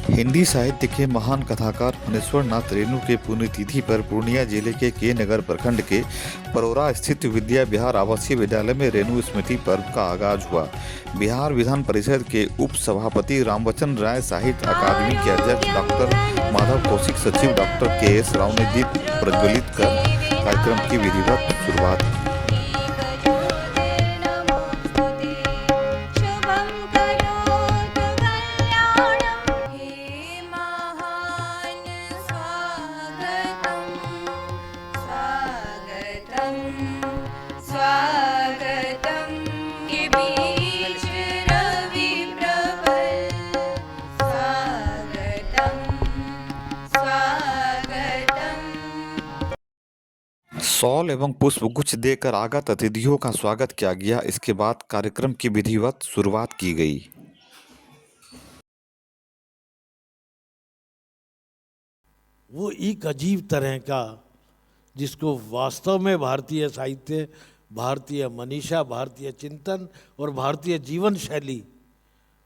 हिंदी साहित्य के महान कथाकार फणीश्वर नाथ रेणु के पुण्यतिथि पर पूर्णिया जिले के नगर प्रखंड के परोरा स्थित विद्या विहार आवासीय विद्यालय में रेणु स्मृति पर्व का आगाज हुआ। बिहार विधान परिषद के उप सभापति रामवचन राय, साहित्य अकादमी के अध्यक्ष डॉक्टर माधव कौशिक, सचिव डॉक्टर के.एस. राव ने दीप प्रज्वलित कर कार्यक्रम की विधिवत शुरुआत की। शॉल एवं पुष्पगुच्छ देकर आगत अतिथियों का स्वागत किया गया। इसके बाद कार्यक्रम की विधिवत शुरुआत की गई। वो एक अजीब तरह का, जिसको वास्तव में भारतीय साहित्य, भारतीय मनीषा, भारतीय चिंतन और भारतीय जीवन शैली,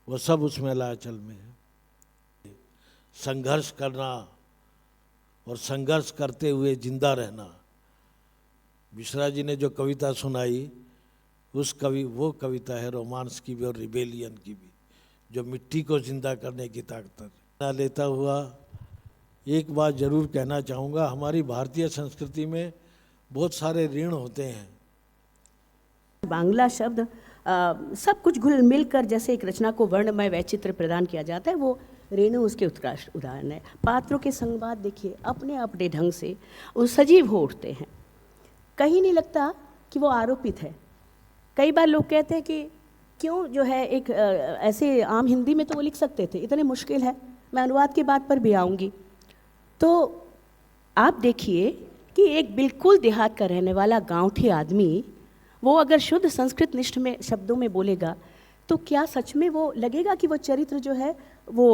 वो सब उसमें लाचल में है। संघर्ष करना और संघर्ष करते हुए जिंदा रहना। मिश्रा जी ने जो कविता सुनाई, वो कविता है रोमांस की भी और रिबेलियन की भी, जो मिट्टी को जिंदा करने की ताकत लेता हुआ एक बात जरूर कहना चाहूँगा। हमारी भारतीय संस्कृति में बहुत सारे ऋण होते हैं। बांग्ला शब्द सब कुछ घुल मिल कर जैसे एक रचना को वर्णमय वैचित्र प्रदान किया जाता है, वो रेणु उसके उत्कृष्ट उदाहरण है। पात्रों के संवाद देखिए, अपने अपने ढंग से वो सजीव हो उठते हैं। कहीं नहीं लगता कि वो आरोपित है। कई बार लोग कहते हैं कि क्यों जो है एक ऐसे आम हिंदी में तो वो लिख सकते थे, इतने मुश्किल है। मैं अनुवाद की बात पर भी आऊँगी। तो आप देखिए कि एक बिल्कुल देहात का रहने वाला गाँवठी आदमी, वो अगर शुद्ध संस्कृत निष्ठ में शब्दों में बोलेगा तो क्या सच में वो लगेगा कि वो चरित्र जो है वो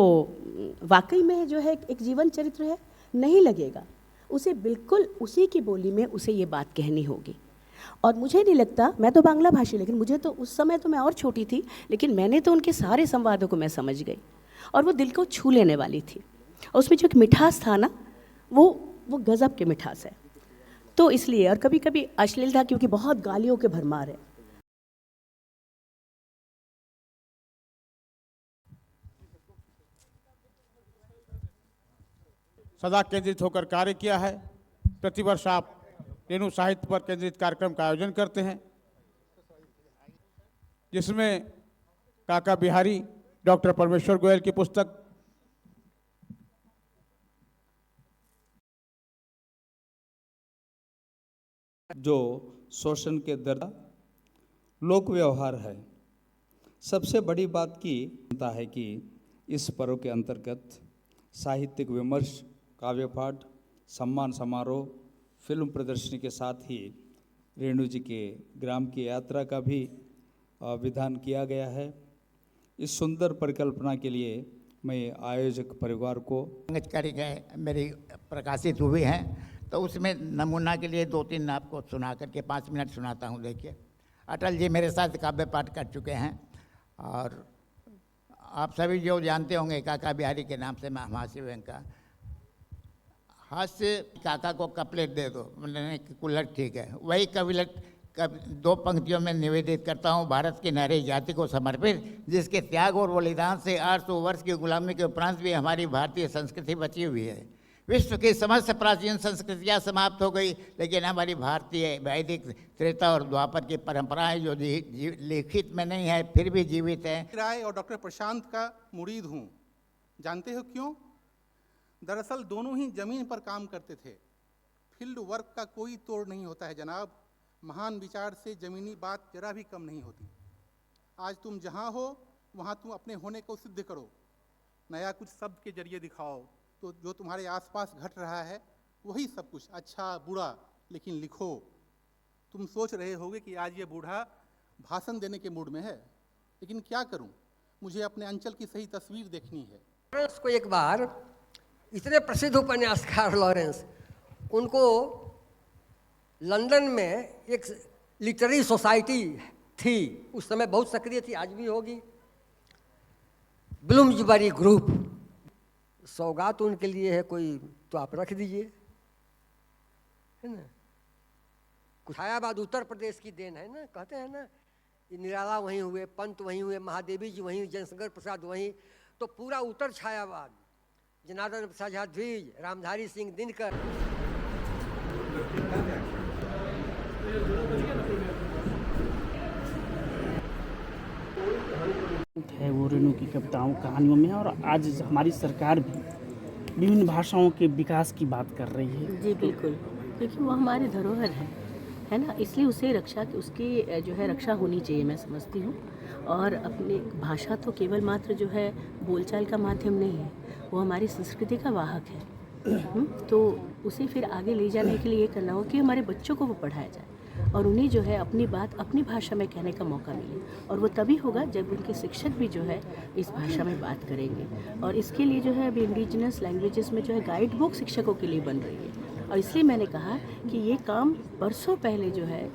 वाकई में जो है एक जीवन चरित्र है? नहीं लगेगा। उसे बिल्कुल उसी की बोली में उसे ये बात कहनी होगी। और मुझे नहीं लगता, मैं तो बांग्ला भाषी, लेकिन मुझे तो उस समय तो मैं और छोटी थी, लेकिन मैंने तो उनके सारे संवादों को मैं समझ गई और वो दिल को छू लेने वाली थी। और उसमें जो एक मिठास था ना, वो गज़ब की मिठास है। तो इसलिए, और कभी कभी अश्लीलता, क्योंकि बहुत गालियों के भरमार है। सदा केंद्रित होकर कार्य किया है। प्रतिवर्ष आप रेणु साहित्य पर केंद्रित कार्यक्रम का आयोजन करते हैं, जिसमें काका बिहारी डॉक्टर परमेश्वर गोयल की पुस्तक जो शोषण के दर्द लोक व्यवहार है। सबसे बड़ी बात की होता है कि इस पर्व के अंतर्गत साहित्यिक विमर्श, काव्य पाठ, सम्मान समारोह, फिल्म प्रदर्शनी के साथ ही रेणु जी के ग्राम की यात्रा का भी विधान किया गया है। इस सुंदर परिकल्पना के लिए मैं आयोजक परिवार को मेरी प्रकाशित हुई हैं, तो उसमें नमूना के लिए 2-3 आपको सुना करके 5 मिनट सुनाता हूँ। देखिए, अटल जी मेरे साथ काव्य पाठ कर चुके हैं और आप सभी जो जानते होंगे काका बिहारी के नाम से मैं हास्य व्यंग का हास्य काका को कपलेट दे दो, मैंने कुल्लट ठीक है, वही कविलट 2 पंक्तियों में निवेदित करता हूँ। भारत की नारी जाति को समर्पित, जिसके त्याग और बलिदान से 800 वर्ष की गुलामी के उपरांत भी हमारी भारतीय संस्कृति बची हुई है। विश्व की समस्त प्राचीन संस्कृतियाँ समाप्त हो गई, लेकिन हमारी भारतीय वैदिक, त्रेता और द्वापर की परंपराएं जो लिखित में नहीं है फिर भी जीवित है। राय और डॉक्टर प्रशांत का मुरीद हूँ। जानते हो क्यों? दरअसल दोनों ही जमीन पर काम करते थे। फील्ड वर्क का कोई तोड़ नहीं होता है जनाब। महान विचार से जमीनी बात जरा भी कम नहीं होती। आज तुम जहाँ हो वहाँ तुम अपने होने को सिद्ध करो। नया कुछ शब्द के जरिए दिखाओ। तो जो तुम्हारे आसपास घट रहा है वही सब कुछ, अच्छा बुरा, लेकिन लिखो। तुम सोच रहे होगे कि आज ये बूढ़ा भाषण देने के मूड में है, लेकिन क्या करूं, मुझे अपने अंचल की सही तस्वीर देखनी है। लॉरेंस को एक बार, इतने प्रसिद्ध उपन्यासकार लॉरेंस, उनको लंदन में एक लिटरेरी सोसाइटी थी, उस समय बहुत सक्रिय थी, आज भी होगी, ब्लूम्सबरी ग्रुप। सौगात उनके लिए है कोई तो आप रख दीजिए, है ना। कुठायाबाद उत्तर प्रदेश की देन है ना, कहते हैं ना, ये निराला वहीं हुए, पंत वहीं हुए, महादेवी जी वहीं, जनशंकर प्रसाद वहीं, तो पूरा उत्तर छायाबाद, जनार्दन प्रसाद झा द्विज, रामधारी सिंह दिनकर। है वो रेणु की कविताओं कहानियों में, और आज हमारी सरकार भी विभिन्न भाषाओं के विकास की बात कर रही है। जी बिल्कुल, क्योंकि वो हमारी धरोहर है ना, इसलिए उसे रक्षा, उसकी जो है रक्षा होनी चाहिए, मैं समझती हूँ। और अपनी भाषा तो केवल मात्र जो है बोलचाल का माध्यम नहीं है, वो हमारी संस्कृति का वाहक है। तो उसे फिर आगे ले जाने के लिए ये करना हो कि हमारे बच्चों को वो पढ़ाया जाए और उन्हें जो है अपनी बात अपनी भाषा में कहने का मौका मिले, और वो तभी होगा जब उनके शिक्षक भी जो है इस भाषा में बात करेंगे। और इसके लिए जो है अभी इंडिजिनस लैंग्वेजेस में जो है गाइड बुक शिक्षकों के लिए बन रही है, और इसलिए मैंने कहा कि ये काम बरसों पहले जो है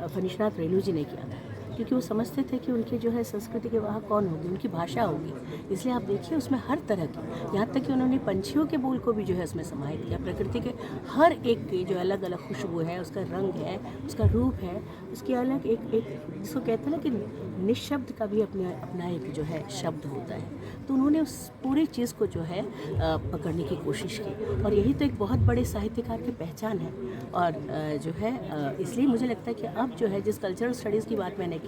फणीशनाथ रेणु जी ने किया था, क्योंकि वो समझते थे कि उनके जो है संस्कृति के वहाँ कौन होगी, उनकी भाषा होगी। इसलिए आप देखिए उसमें हर तरह की, यहाँ तक कि उन्होंने पंछियों के बोल को भी जो है उसमें समाहित किया। प्रकृति के हर एक की जो अलग अलग खुशबू है, उसका रंग है, उसका रूप है, उसकी अलग एक जिसको कहते हैं ना कि निशब्द का भी अपना एक जो है शब्द होता है। तो उन्होंने उस पूरी चीज़ को जो है पकड़ने की कोशिश की, और यही तो एक बहुत बड़े साहित्यकार की पहचान है। और जो है इसलिए मुझे लगता है कि अब जो है जिस कल्चरल स्टडीज़ की बात मैंने की,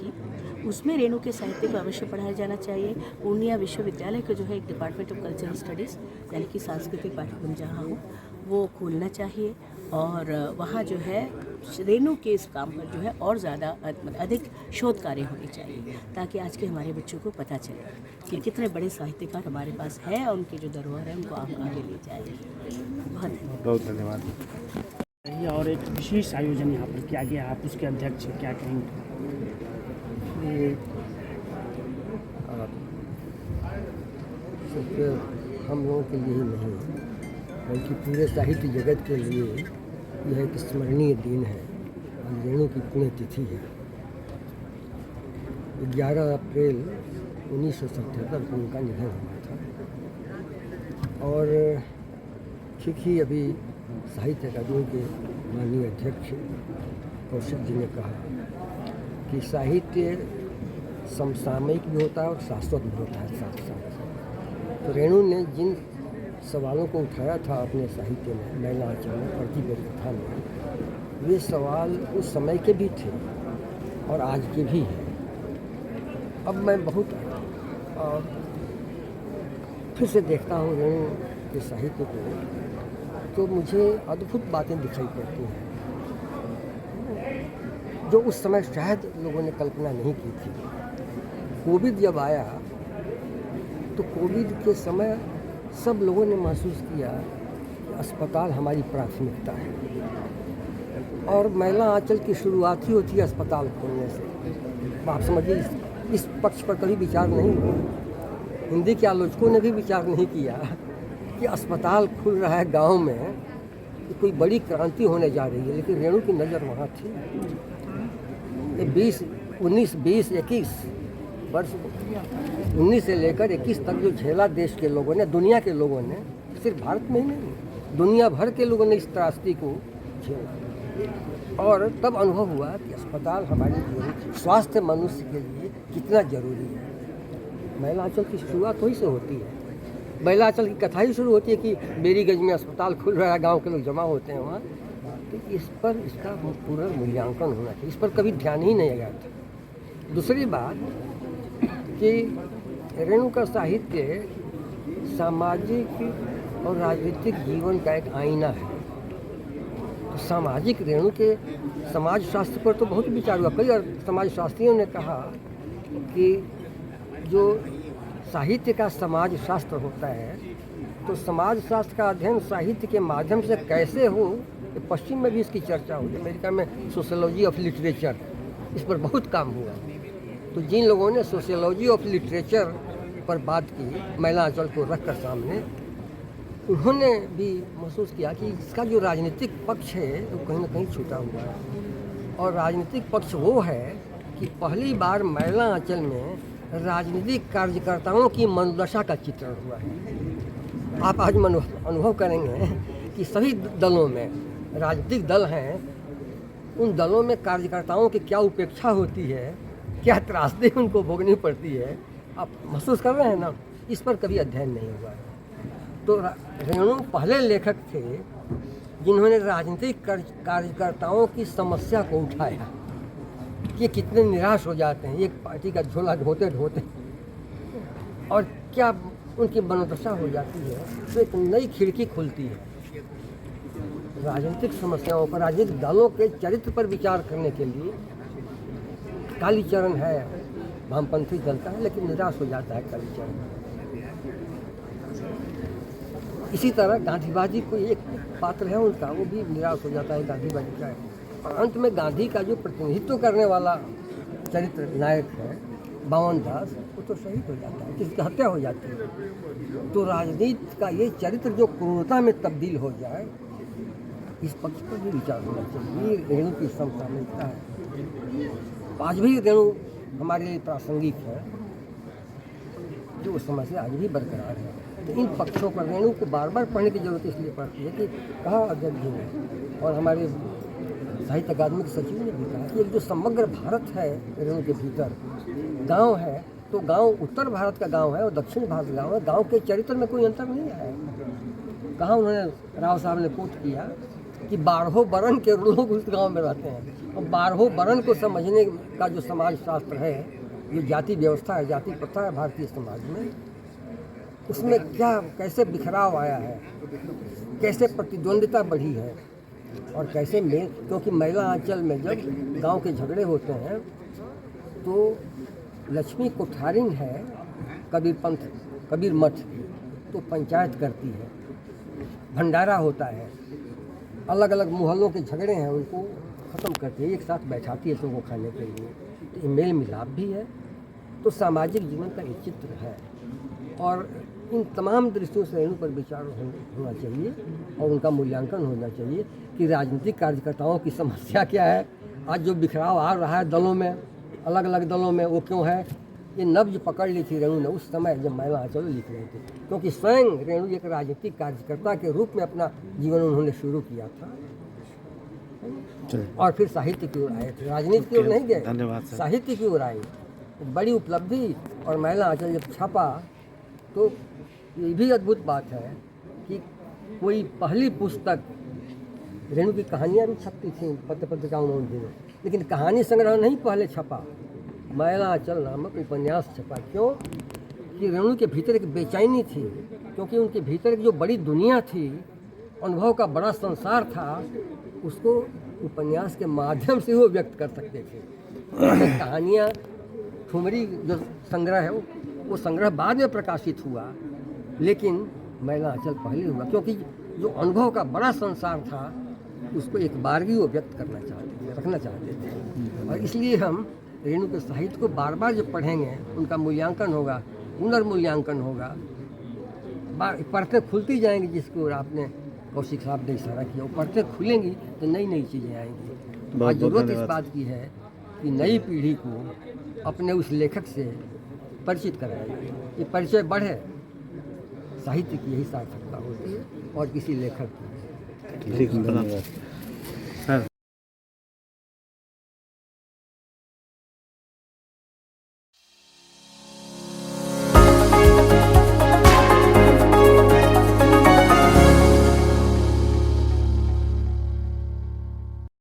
उसमें रेणु के साहित्य को अवश्य पढ़ाया जाना चाहिए। पूर्णिया विश्वविद्यालय को जो है एक डिपार्टमेंट ऑफ कल्चरल स्टडीज़, यानी कि सांस्कृतिक पाठ्यक्रम जहाँ हो, वो खोलना चाहिए, और वहाँ जो है रेणु के इस काम पर जो है और ज़्यादा अधिक शोध कार्य होने चाहिए, ताकि आज के हमारे बच्चों को पता चले कि कितने बड़े साहित्यकार हमारे पास है, और उनकी जो धरोहर है उनको आगे ले जाए। बहुत धन्यवाद। और एक विशेष आयोजन यहाँ पर किया गया, आप उसके अध्यक्ष हैं, क्या कहेंगे? सिर्फ हम लोगों के लिए ही नहीं, बल्कि पूरे साहित्य जगत के लिए यह एक स्मरणीय दिन है। और रेणु की पुण्यतिथि है। 11 अप्रैल 1977 को उनका निधन हुआ था। और ठीक ही अभी साहित्य अकादमी के माननीय अध्यक्ष कौशिक जी ने कहा कि साहित्य समसामयिक भी होता है और शाश्वत भी होता है साथ साथ। तो रेणु ने जिन सवालों को उठाया था अपने साहित्य में, मैला आंचल में, प्रतिबद्ध कथा में, वे सवाल उस समय के भी थे और आज के भी हैं। अब मैं बहुत फिर से देखता हूँ रेणु के साहित्य को, तो मुझे अद्भुत बातें दिखाई पड़ती हैं जो उस समय शायद लोगों ने कल्पना नहीं की थी। कोविड जब आया तो कोविड के समय सब लोगों ने महसूस किया कि अस्पताल हमारी प्राथमिकता है, और महिला आंचल की शुरुआत ही होती है अस्पताल खोलने से। आप समझिए, इस पक्ष पर कभी विचार नहीं हुआ। हिंदी के आलोचकों ने भी विचार नहीं किया कि अस्पताल खुल रहा है गांव में, कि कोई बड़ी क्रांति होने जा रही है, लेकिन रेणु की नज़र वहाँ थी। 21 वर्ष 19 से लेकर 21 तक जो झेला देश के लोगों ने, दुनिया के लोगों ने, सिर्फ भारत में ही नहीं, दुनिया भर के लोगों ने इस त्रासदी को झेला। और तब अनुभव हुआ कि अस्पताल हमारे लिए, स्वास्थ्य मनुष्य के लिए कितना जरूरी है। महिला आंचल की शुरुआत वहीं से होती है। महिला आंचल की कथा ही शुरू होती है कि बेरीगंज में अस्पताल खुल रहा है, गाँव के लोग जमा होते हैं वहाँ। तो इस पर इसका पूरा मूल्यांकन होना चाहिए। इस पर कभी ध्यान ही नहीं गया था। दूसरी बात कि रेणु का साहित्य सामाजिक और राजनीतिक जीवन का एक आईना है। तो सामाजिक, रेणु के समाज शास्त्र पर तो बहुत विचार हुआ। कई समाज शास्त्रियों ने कहा कि जो साहित्य का समाज शास्त्र होता है, तो समाज शास्त्र का अध्ययन साहित्य के माध्यम से कैसे हो, पश्चिम में भी इसकी चर्चा हुई। अमेरिका में सोशियोलॉजी ऑफ लिटरेचर, इस पर बहुत काम हुआ। तो जिन लोगों ने सोशियोलॉजी ऑफ लिटरेचर पर बात की महिला आंचल को रखकर सामने, उन्होंने भी महसूस किया कि इसका जो राजनीतिक पक्ष है वो कहीं ना कहीं छूटा हुआ है। और राजनीतिक पक्ष वो है कि पहली बार महिला आंचल में राजनीतिक कार्यकर्ताओं की मनोदशा का चित्रण हुआ है। आप आज अनुभव करेंगे कि सभी दलों में, राजनीतिक दल हैं, उन दलों में कार्यकर्ताओं की क्या उपेक्षा होती है, क्या त्रासदी उनको भोगनी पड़ती है, आप महसूस कर रहे हैं ना। इस पर कभी अध्ययन नहीं हुआ है। तो रेणु पहले लेखक थे जिन्होंने राजनीतिक कार्यकर्ताओं की समस्या को उठाया कि कितने निराश हो जाते हैं एक पार्टी का झोला ढोते ढोते, और क्या उनकी मनोदशा हो जाती है। तो एक नई खिड़की खुलती है राजनीतिक समस्याओं पर, राजनीतिक दलों के चरित्र पर विचार करने के लिए। कालीचरण है, वामपंथी दल का है, लेकिन निराश हो जाता है कालीचरण। इसी तरह गांधीवादी कोई एक पात्र है उनका, वो भी निराश हो जाता है गांधीवादी का है। और अंत में गांधी का जो प्रतिनिधित्व करने वाला चरित्र नायक है बावन दास, वो तो शहीद हो जाता है, किसकी हत्या हो जाती है। तो राजनीति का ये चरित्र जो क्रूरता में तब्दील हो जाए, इस पक्ष पर भी विचार होना चाहिए। रेणु की समसामयिकता है, आज भी रेणु हमारे लिए प्रासंगिक है, जो समस्या आज भी बरकरार है। तो इन पक्षों पर रेणु को बार बार पढ़ने की जरूरत इसलिए पड़ती है कि कहा अध्यक्ष जी ने और हमारे साहित्य अकादमी के सचिव ने भी कहा कि एक जो समग्र भारत है रेणु के भीतर गांव है, तो गांव उत्तर भारत का गांव है और दक्षिण भारत का गांव है। गांव के चरित्र में कोई अंतर नहीं है। कहाँ उन्होंने राव साहब ने कोट किया कि 12 वर्ण के लोग उस गांव में रहते हैं, और 12 वर्ण को समझने का जो समाज शास्त्र है, जो जाति व्यवस्था है, जाति प्रथा है भारतीय समाज में, उसमें क्या कैसे बिखराव आया है, कैसे प्रतिद्वंदिता बढ़ी है, और कैसे मेल। क्योंकि महिला आंचल में जब गांव के झगड़े होते हैं तो लक्ष्मी कोठारिन है कबीर मठ, तो पंचायत करती है, भंडारा होता है, अलग अलग मोहल्लों के झगड़े हैं उनको ख़त्म करती है, एक साथ बैठाती है सबको खाने के लिए। तो ये मेल मिलाप भी है। तो सामाजिक जीवन का एक चित्र है, और इन तमाम दृष्टियों से रेणु पर विचार होना चाहिए और उनका मूल्यांकन होना चाहिए कि राजनीतिक कार्यकर्ताओं की समस्या क्या है। आज जो बिखराव आ रहा है दलों में, अलग अलग दलों में, वो क्यों है। ये नब्ज पकड़ ली थी रेणु ने उस समय जब महिला आंचल लिख रहे थे, क्योंकि स्वयं रेणु एक राजनीतिक कार्यकर्ता के रूप में अपना जीवन उन्होंने शुरू किया था, और फिर साहित्य की ओर आए थे, राजनीति की ओर नहीं गए, साहित्य की ओर आए। बड़ी उपलब्धि। और महिला आंचल जब छपा तो ये भी अद्भुत बात है कि कोई पहली पुस्तक, रेणु की कहानियाँ भी छपती थी पत्र पत्रिकाओं में, लेकिन कहानी संग्रह नहीं पहले छपा, महिला आंचल नामक उपन्यास छपा। क्यों कि रेणु के भीतर एक बेचैनी थी, क्योंकि उनके भीतर एक जो बड़ी दुनिया थी, अनुभव का बड़ा संसार था, उसको उपन्यास के माध्यम से वो व्यक्त कर सकते थे। कहानियाँ, ठुमरी जो संग्रह है वो संग्रह बाद में प्रकाशित हुआ, लेकिन महिला आंचल पहले हुआ, क्योंकि जो अनुभव का बड़ा संसार था उसको एक बार ही वो व्यक्त करना चाहते थे, रखना चाहते थे। और इसलिए हम रेणु के साहित्य को बार बार जब पढ़ेंगे, उनका मूल्यांकन होगा, पुनर्मूल्यांकन होगा, पढ़ते खुलती जाएंगी, जिसको आपने कौशिक साहब ने इशारा किया, वो पढ़ते खुलेंगी तो नई नई चीज़ें आएंगी। आज जरूरत इस बात की है कि नई पीढ़ी को अपने उस लेखक से परिचित कराया जाए। ये परिचय बढ़े, साहित्य की यही सार्थकता होती है और किसी लेखक की। धन्यवाद।